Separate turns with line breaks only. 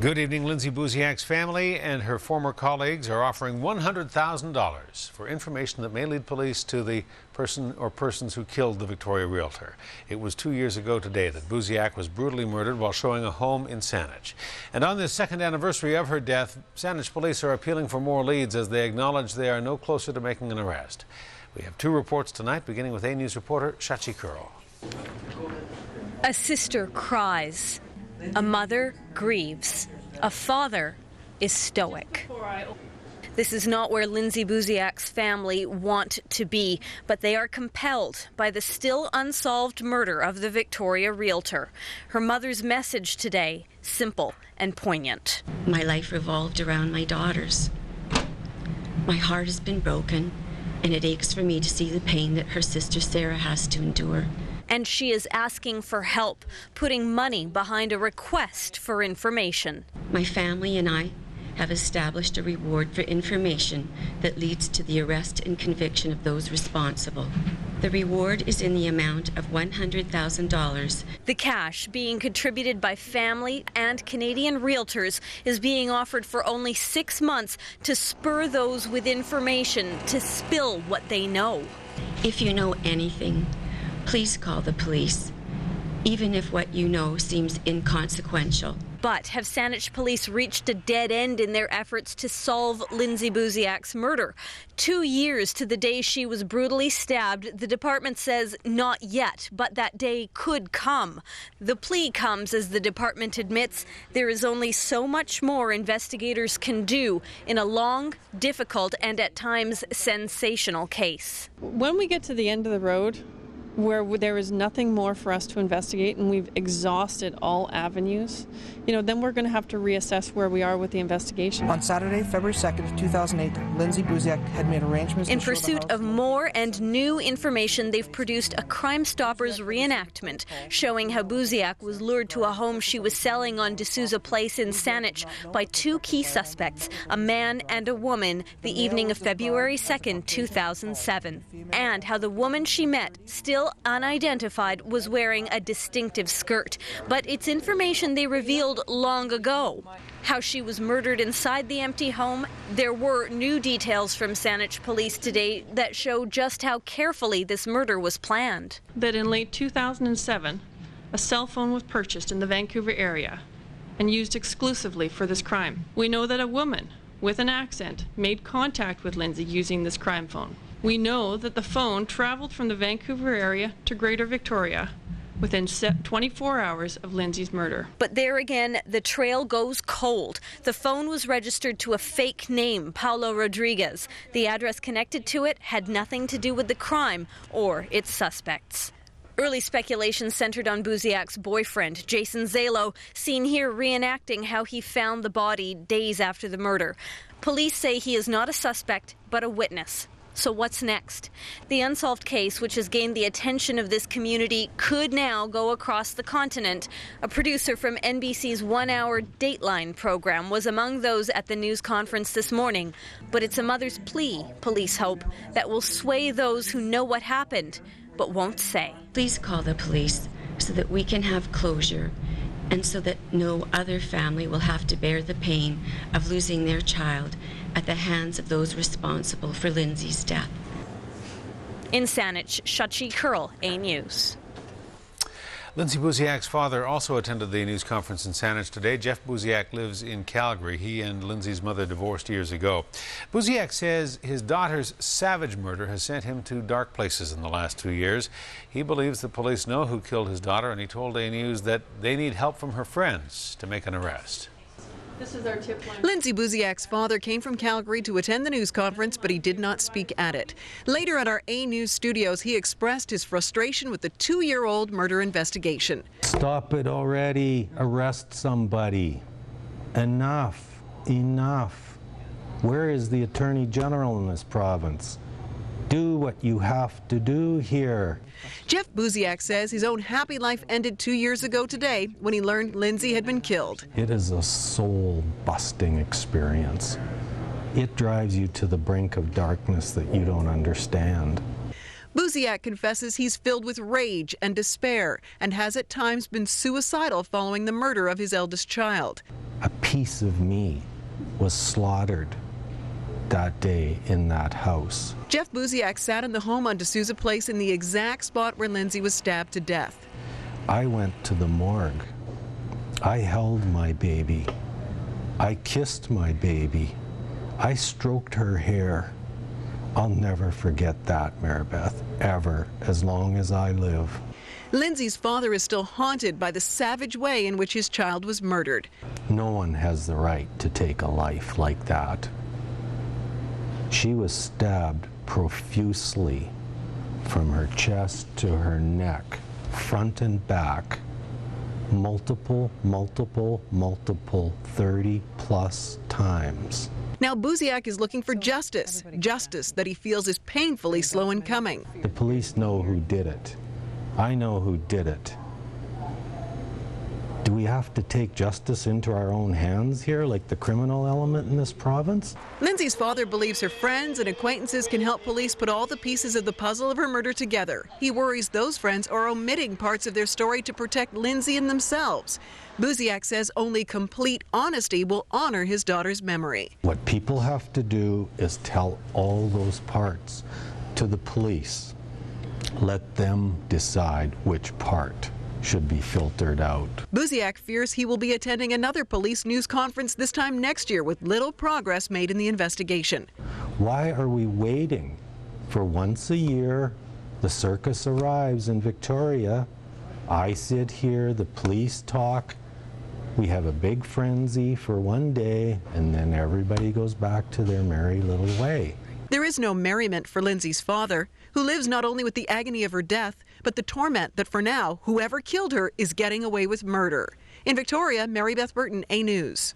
Good evening. Lindsay Buziak's family and her former colleagues are offering $100,000 for information that may lead police to the person or persons who killed the Victoria Realtor. It was 2 years ago today that Buziak was brutally murdered while showing a home in Saanich. And on this second anniversary of her death, Saanich police are appealing for more leads as they acknowledge they are no closer to making an arrest. We have two reports tonight, beginning with A News reporter Saanich Curl.
A sister cries. A mother grieves. A father is stoic. This is not where Lindsay Buziak's family want to be, but they are compelled by the still unsolved murder of the Victoria Realtor. Her mother's message today, simple and poignant.
My life revolved around my daughters. My heart has been broken, and it aches for me to see the pain that her sister Sarah has to endure.
And she is asking for help, putting money behind a request for information.
My family and I have established a reward for information that leads to the arrest and conviction of those responsible. The reward is in the amount of $100,000.
The cash, being contributed by family and Canadian realtors, is being offered for only 6 months to spur those with information to spill what they know.
If you know anything, please call the police, even if what you know seems inconsequential.
But have Saanich police reached a dead end in their efforts to solve Lindsay Buziak's murder? 2 years to the day she was brutally stabbed, the department says not yet, but that day could come. The plea comes as the department admits there is only so much more investigators can do in a long, difficult, and at times sensational case.
When we get to the end of the road, where there is nothing more for us to investigate and we've exhausted all avenues, then we're going to have to reassess where we are with the investigation.
On Saturday, February 2nd, 2008, Lindsay Buziak had made arrangements
in pursuit of more and new information. They've produced a Crime Stoppers reenactment showing how Buziak was lured to a home she was selling on D'Souza Place in Saanich by two key suspects, a man and a woman, the evening of February 2nd, 2007. And how the woman she met, still unidentified, was wearing a distinctive skirt. But it's information they revealed long ago. How she was murdered inside the empty home. There were new details from Saanich police today that show just how carefully this murder was planned.
That in late 2007, a cell phone was purchased in the Vancouver area and used exclusively for this crime. We know that a woman with an accent made contact with Lindsay using this crime phone. We know that the phone traveled from the Vancouver area to Greater Victoria within 24 hours of Lindsay's murder.
But there again, the trail goes cold. The phone was registered to a fake name, Paulo Rodriguez. The address connected to it had nothing to do with the crime or its suspects. Early speculation centered on Buziak's boyfriend, Jason Zalo, seen here reenacting how he found the body days after the murder. Police say he is not a suspect, but a witness. So what's next? The unsolved case, which has gained the attention of this community, could now go across the continent. A producer from NBC's one-hour Dateline program was among those at the news conference this morning. But it's a mother's plea, police hope, that will sway those who know what happened, but won't say.
Please call the police so that we can have closure and so that no other family will have to bear the pain of losing their child at the hands of those responsible for Lindsay's death.
In Saanich, Saanich Curl, A News.
Lindsay Buziak's father also attended the news conference in Saanich today. Jeff Buziak lives in Calgary. He and Lindsay's mother divorced years ago. Buziak says his daughter's savage murder has sent him to dark places in the last 2 years. He believes the police know who killed his daughter, and he told A News that they need help from her friends to make an arrest.
This is our tip line.
Lindsay Buziak's father came from Calgary to attend the news conference, but he did not speak at it. Later at our A News studios, he expressed his frustration with the 2-year-old murder investigation.
Stop it already. Arrest somebody. Enough. Enough. Where is the Attorney General in this province? Do what you have to do here.
Jeff Buziak says his own happy life ended 2 years ago today when he learned Lindsay had been killed.
It is a soul-busting experience. It drives you to the brink of darkness that you don't understand.
Buziak confesses he's filled with rage and despair and has at times been suicidal following the murder of his eldest child.
A piece of me was slaughtered that day in that house.
Jeff Buziak sat in the home on D'Souza Place in the exact spot where Lindsay was stabbed to death.
I went to the morgue. I held my baby. I kissed my baby. I stroked her hair. I'll never forget that, Maribeth, ever, as long as I live.
Lindsay's father is still haunted by the savage way in which his child was murdered.
No one has the right to take a life like that. She was stabbed profusely from her chest to her neck, front and back, multiple, 30+ times.
Now Buziak is looking for justice that he feels is painfully slow in coming.
The police know who did it. I know who did it. Do we have to take justice into our own hands here, like the criminal element in this province?
Lindsay's father believes her friends and acquaintances can help police put all the pieces of the puzzle of her murder together. He worries those friends are omitting parts of their story to protect Lindsay and themselves. Buziak says only complete honesty will honor his daughter's memory.
What people have to do is tell all those parts to the police. Let them decide which part should be filtered out.
Buziak fears he will be attending another police news conference this time next year with little progress made in the investigation.
Why are we waiting for once a year the circus arrives in Victoria? I sit here, the police talk, we have a big frenzy for one day, and then everybody goes back to their merry little way.
There is no merriment for Lindsay's father, who lives not only with the agony of her death, but the torment that for now, whoever killed her is getting away with murder. In Victoria, Mary Beth Burton, A News.